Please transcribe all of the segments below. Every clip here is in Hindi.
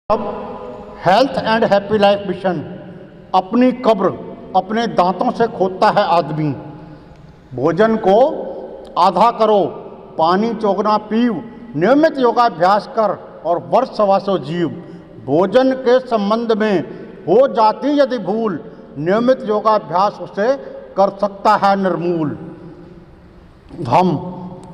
अब health and happy life mission अपनी कब्र अपने दांतों से खोदता है आदमी। भोजन को आधा करो, पानी चौगुना पीव, नियमित योगाभ्यास कर और वर्ष 125 जीव। भोजन के संबंध में हो जाती यदि भूल, नियमित योगाभ्यास उसे कर सकता है निर्मूल। हम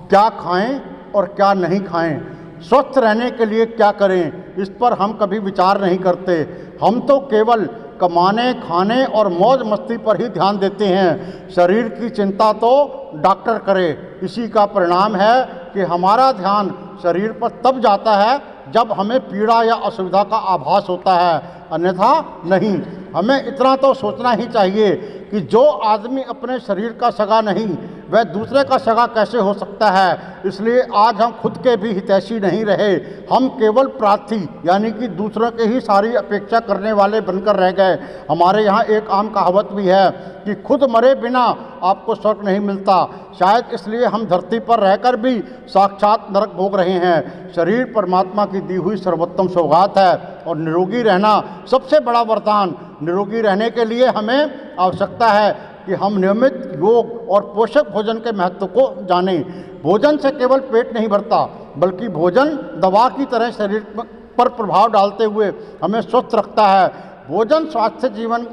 क्या खाएं और क्या नहीं खाएं, स्वस्थ रहने के लिए क्या करें, इस पर हम कभी विचार नहीं करते। हम तो केवल कमाने, खाने और मौज मस्ती पर ही ध्यान देते हैं। शरीर की चिंता तो डॉक्टर करे। इसी का परिणाम है कि हमारा ध्यान शरीर पर तब जाता है जब हमें पीड़ा या असुविधा का आभास होता है, अन्यथा नहीं। हमें इतना तो सोचना ही चाहिए कि जो आदमी अपने शरीर का सगा नहीं, वह दूसरे का सगा कैसे हो सकता है। इसलिए आज हम खुद के भी हितैषी नहीं रहे, हम केवल प्रार्थी यानी कि दूसरों के ही सारी अपेक्षा करने वाले बनकर रह गए। हमारे यहाँ एक आम कहावत भी है कि खुद मरे बिना आपको स्वर्ग नहीं मिलता। शायद इसलिए हम धरती पर रहकर भी साक्षात नरक भोग रहे हैं। शरीर परमात्मा की दी हुई सर्वोत्तम सौगात है और निरोगी रहना सबसे बड़ा वरदान। निरोगी रहने के लिए हमें आवश्यकता है कि हम नियमित योग और पोषक भोजन के महत्व को जानें। भोजन से केवल पेट नहीं भरता, बल्कि भोजन दवा की तरह शरीर पर प्रभाव डालते हुए हमें स्वस्थ रखता है। भोजन स्वास्थ्य जीवन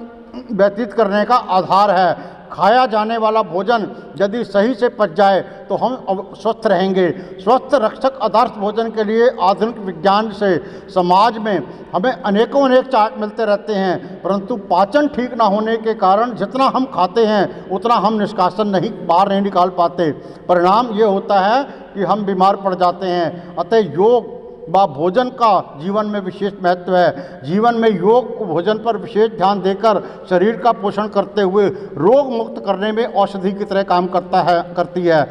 व्यतीत करने का आधार है। खाया जाने वाला भोजन यदि सही से पच जाए तो हम स्वस्थ रहेंगे। स्वस्थ रक्षक आदर्श भोजन के लिए आधुनिक विज्ञान से समाज में हमें अनेकों चार्ट मिलते रहते हैं, परंतु पाचन ठीक ना होने के कारण जितना हम खाते हैं उतना हम निष्कासन बाहर नहीं निकाल पाते। परिणाम ये होता है कि हम बीमार पड़ जाते हैं। अतः योग व भोजन का जीवन में विशेष महत्व है। जीवन में योग भोजन पर विशेष ध्यान देकर शरीर का पोषण करते हुए रोग मुक्त करने में औषधि की तरह काम करती है।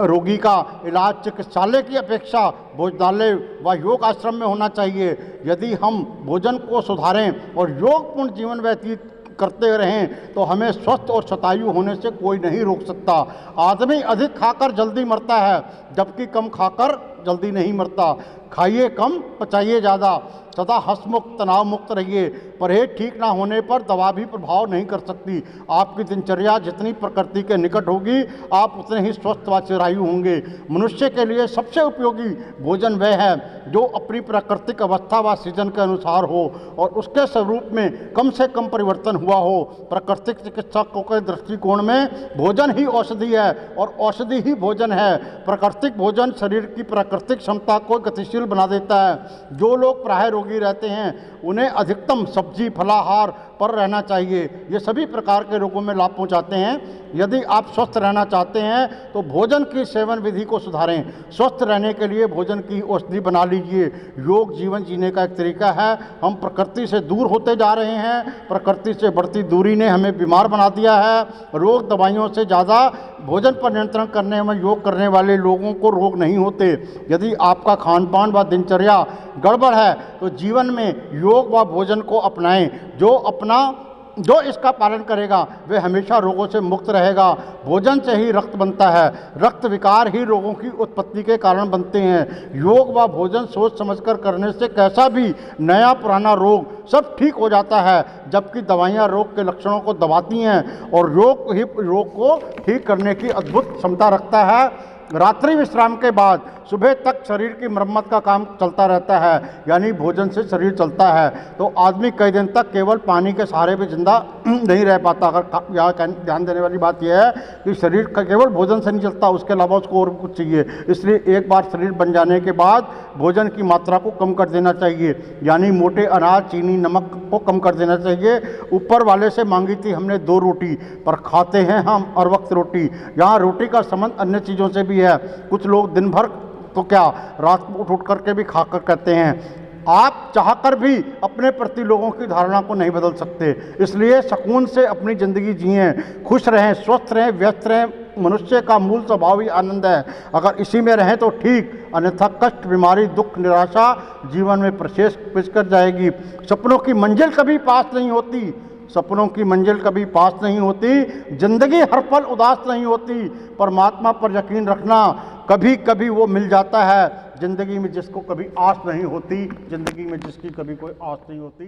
रोगी का इलाज चिकित्सालय की अपेक्षा भोजनालय व योग आश्रम में होना चाहिए। यदि हम भोजन को सुधारें और योगपूर्ण जीवन व्यतीत करते रहें तो हमें स्वस्थ और शतायु होने से कोई नहीं रोक सकता। आदमी अधिक खाकर जल्दी मरता है, जबकि कम खाकर जल्दी नहीं मरता। खाइए कम, पचाइए ज़्यादा, सदा हंसमुक्त तनाव मुक्त रहिए। परहेज ठीक ना होने पर दवा भी प्रभाव नहीं कर सकती। आपकी दिनचर्या जितनी प्रकृति के निकट होगी, आप उतने ही स्वस्थ व चिरायु होंगे। मनुष्य के लिए सबसे उपयोगी भोजन वह है जो अपनी प्राकृतिक अवस्था व सीजन के अनुसार हो और उसके स्वरूप में कम से कम परिवर्तन हुआ हो। प्राकृतिक चिकित्सकों के दृष्टिकोण में भोजन ही औषधि है और औषधि ही भोजन है। प्राकृतिक भोजन शरीर की प्राकृतिक क्षमता को गतिशील बना देता है। जो लोग प्राय रोगी रहते हैं उन्हें अधिकतम सब्जी फलाहार पर रहना चाहिए। ये सभी प्रकार के रोगों में लाभ पहुंचाते हैं। यदि आप स्वस्थ रहना चाहते हैं तो भोजन की सेवन विधि को सुधारें। स्वस्थ रहने के लिए भोजन की औषधि बना लीजिए। योग जीवन जीने का एक तरीका है। हम प्रकृति से दूर होते जा रहे हैं। प्रकृति से बढ़ती दूरी ने हमें बीमार बना दिया है। रोग दवाइयों से ज़्यादा भोजन पर नियंत्रण करने में योग करने वाले लोगों को रोग नहीं होते। यदि आपका खान पान व दिनचर्या गड़बड़ है तो जीवन में योग व भोजन को अपनाएं। जो इसका पालन करेगा वह हमेशा रोगों से मुक्त रहेगा। भोजन से ही रक्त बनता है। रक्त विकार ही रोगों की उत्पत्ति के कारण बनते हैं। योग व भोजन सोच समझकर करने से कैसा भी नया पुराना रोग सब ठीक हो जाता है, जबकि दवाइयाँ रोग के लक्षणों को दबाती हैं और रोग को ठीक करने की अद्भुत क्षमता रखता है। रात्रि विश्राम के बाद सुबह तक शरीर की मरम्मत का काम चलता रहता है, यानी भोजन से शरीर चलता है। तो आदमी कई दिन तक केवल पानी के सहारे पे जिंदा नहीं रह पाता। अगर यहाँ ध्यान देने वाली बात यह है कि शरीर का केवल भोजन से नहीं चलता, उसके अलावा उसको और कुछ चाहिए। इसलिए एक बार शरीर बन जाने के बाद भोजन की मात्रा को कम कर देना चाहिए, यानी मोटे अनाज, चीनी, नमक को कम कर देना चाहिए। ऊपर वाले से मांगी थी हमने 2 रोटी, पर खाते हैं हम हर वक्त रोटी। यहाँ रोटी का संबंध अन्य चीज़ों से भी है। कुछ लोग दिन भर तो क्या रात को उठ करके भी खाकर कहते हैं। आप चाहकर भी अपने प्रति लोगों की धारणा को नहीं बदल सकते। इसलिए सुकून से अपनी ज़िंदगी जिएं, खुश रहें, स्वस्थ रहें, व्यस्त रहें। मनुष्य का मूल स्वभाव ही आनंद है। अगर इसी में रहें तो ठीक, अन्यथा कष्ट, बीमारी, दुख, निराशा जीवन में प्रशेष पिचकर जाएगी। सपनों की मंजिल कभी पास नहीं होती। सपनों की मंजिल कभी पास नहीं होती। जिंदगी हर पल उदास नहीं होती। परमात्मा पर यकीन रखना, कभी कभी वो मिल जाता है ज़िंदगी में जिसको कभी आस नहीं होती, ज़िंदगी में जिसकी कभी कोई आस नहीं होती।